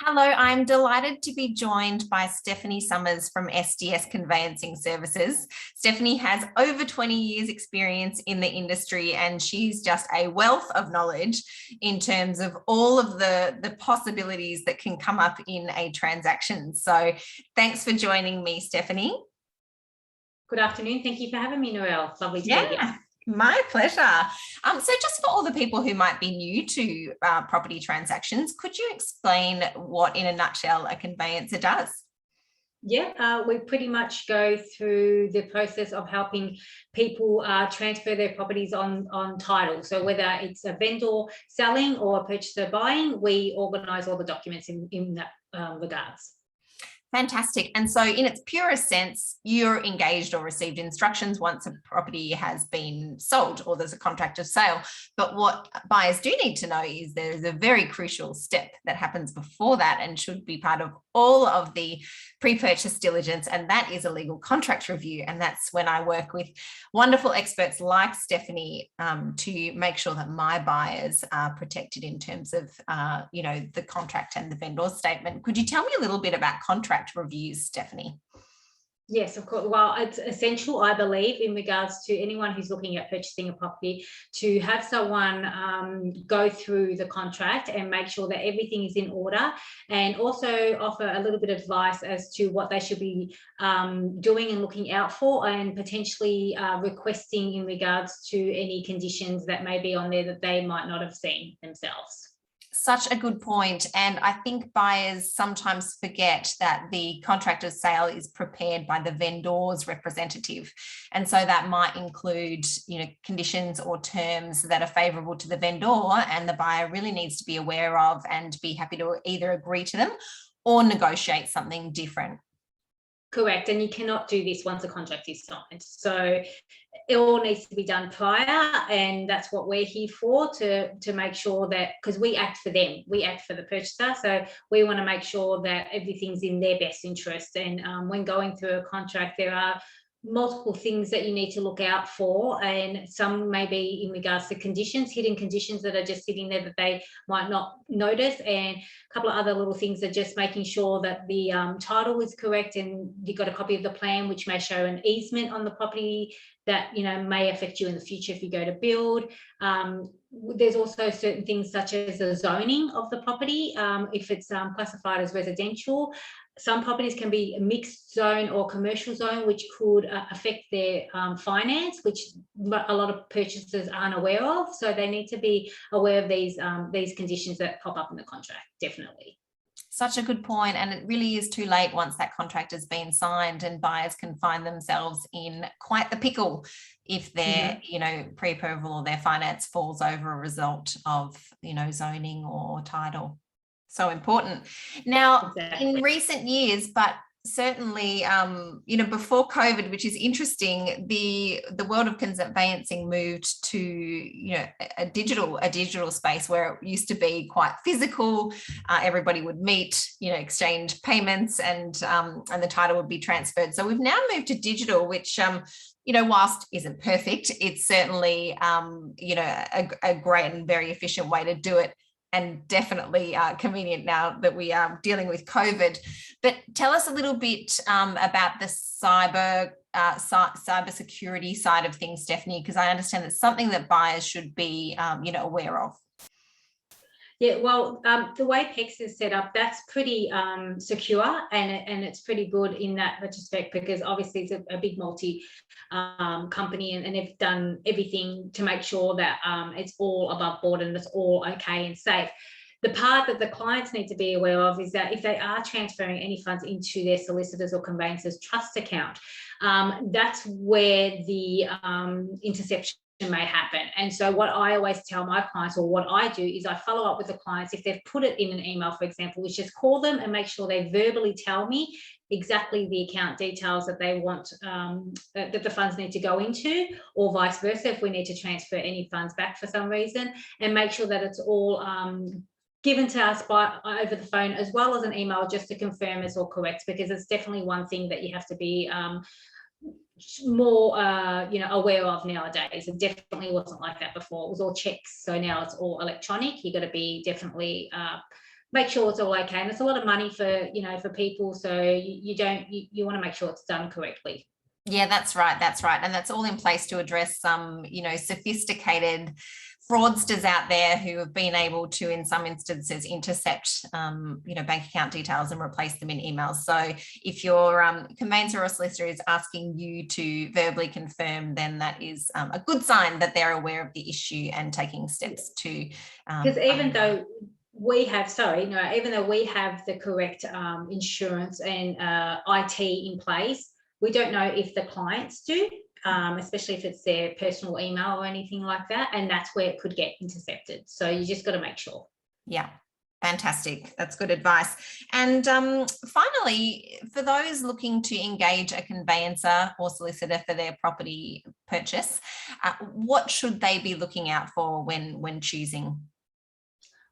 Hello, I'm delighted to be joined by Stefanie Summers from SDS Conveyancing Services. Stefanie has over 20 years experience in the industry and she's just a wealth of knowledge in terms of all of the possibilities that can come up in a transaction. So thanks for joining me, Stefanie. Good afternoon. Thank you for having me, Narelle. Lovely to be here. My pleasure. So just for all the people who might be new to property transactions, could you explain what, in a nutshell, a conveyancer does? Yeah, we pretty much go through the process of helping people transfer their properties on title. So whether it's a vendor selling or a purchaser buying, we organise all the documents in that regards. Fantastic. And so in its purest sense, you're engaged or received instructions once a property has been sold or there's a contract of sale. But what buyers do need to know is there's a very crucial step that happens before that and should be part of all of the pre-purchase diligence, and that is a legal contract review. And that's when I work with wonderful experts like Stefanie to make sure that my buyers are protected in terms of, the contract and the vendor statement. Could you tell me a little bit about contract reviews, Stefanie? Yes, of course. Well, it's essential, I believe, in regards to anyone who's looking at purchasing a property, to have someone go through the contract and make sure that everything is in order, and also offer a little bit of advice as to what they should be doing and looking out for, and potentially requesting in regards to any conditions that may be on there that they might not have seen themselves. Such a good point. And I think buyers sometimes forget that the contract of sale is prepared by the vendor's representative. And so that might include, conditions or terms that are favourable to the vendor, and the buyer really needs to be aware of and be happy to either agree to them or negotiate something different. Correct. And you cannot do this once a contract is signed. So it all needs to be done prior, and that's what we're here for, to make sure that, because we act for them, we act for the purchaser, so we want to make sure that everything's in their best interest. And when going through a contract, there are multiple things that you need to look out for, and some may be in regards to conditions, hidden conditions that are just sitting there that they might not notice, and a couple of other little things are just making sure that the title is correct, and you've got a copy of the plan which may show an easement on the property that may affect you in the future if you go to build. There's also certain things such as the zoning of the property. If it's classified as residential, some properties can be a mixed zone or commercial zone, which could affect their finance, which a lot of purchasers aren't aware of. So they need to be aware of these conditions that pop up in the contract, definitely. Such a good point. And it really is too late once that contract has been signed, and buyers can find themselves in quite the pickle if their, pre-approval or their finance falls over a result of, zoning or title. So important. Now, Exactly. In recent years, but certainly, before COVID, which is interesting, the world of conveyancing moved to, a digital space where it used to be quite physical. Everybody would meet, exchange payments, and the title would be transferred. So we've now moved to digital, which, whilst isn't perfect, it's certainly, a great and very efficient way to do it, and definitely convenient now that we are dealing with COVID. But tell us a little bit about the cyber security side of things, Stefanie, because I understand it's something that buyers should be, aware of. Yeah, well, the way PEX is set up, that's pretty secure, and it's pretty good in that retrospect, because obviously it's a big multi company, and they've done everything to make sure that it's all above board and it's all okay and safe. The part that the clients need to be aware of is that if they are transferring any funds into their solicitors or conveyancers trust account, that's where the interception may happen. And so what I always tell my clients, or what I do, is I follow up with the clients. If they've put it in an email, for example, is just call them and make sure they verbally tell me exactly the account details that they want, that the funds need to go into, or vice versa if we need to transfer any funds back for some reason, and make sure that it's all given to us over the phone, as well as an email, just to confirm it's all correct, because it's definitely one thing that you have to be more aware of nowadays. It definitely wasn't like that before. It was all checks, so now it's all electronic. You got to be definitely make sure it's all okay. And it's a lot of money for, for people. So you want to make sure it's done correctly. Yeah, that's right. That's right. And that's all in place to address some, sophisticated fraudsters out there who have been able to, in some instances, intercept, bank account details and replace them in emails. So if your conveyancer or solicitor is asking you to verbally confirm, then that is a good sign that they're aware of the issue and taking steps to. Because even though we have, even though we have the correct insurance and IT in place, we don't know if the clients do. Especially if it's their personal email or anything like that, and that's where it could get intercepted. So you just got to make sure. Yeah, fantastic. That's good advice. And finally, for those looking to engage a conveyancer or solicitor for their property purchase, what should they be looking out for when choosing?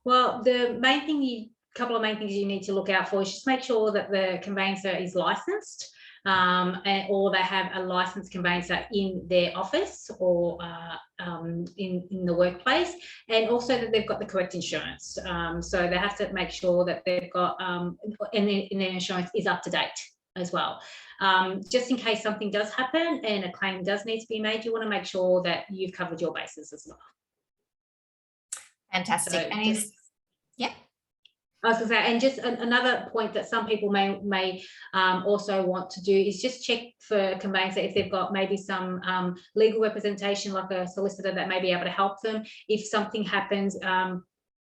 Well, the main thing couple of main things you need to look out for is just make sure that the conveyancer is licensed. Or they have a licensed conveyancer in their office or in the workplace, and also that they've got the correct insurance. So they have to make sure that they've got and their insurance is up to date as well. Just in case something does happen and a claim does need to be made, you want to make sure that you've covered your bases as well. Fantastic. So yeah. I was going to say, and just another point that some people may also want to do is just check for conveyancer if they've got maybe some legal representation, like a solicitor that may be able to help them if something happens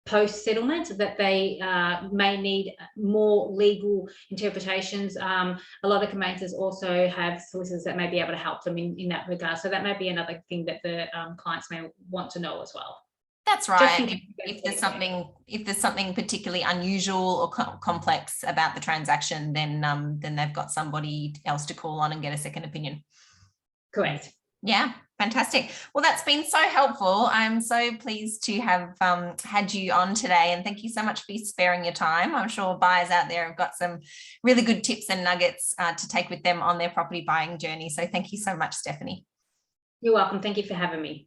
post-settlement, that they may need more legal interpretations. A lot of conveyancers also have solicitors that may be able to help them in that regard. So that may be another thing that the clients may want to know as well. That's right. If there's something particularly unusual or complex about the transaction, then they've got somebody else to call on and get a second opinion. Correct. Yeah, fantastic. Well, that's been so helpful. I'm so pleased to have had you on today, and thank you so much for sparing your time. I'm sure buyers out there have got some really good tips and nuggets to take with them on their property buying journey. So thank you so much, Stefanie. You're welcome. Thank you for having me.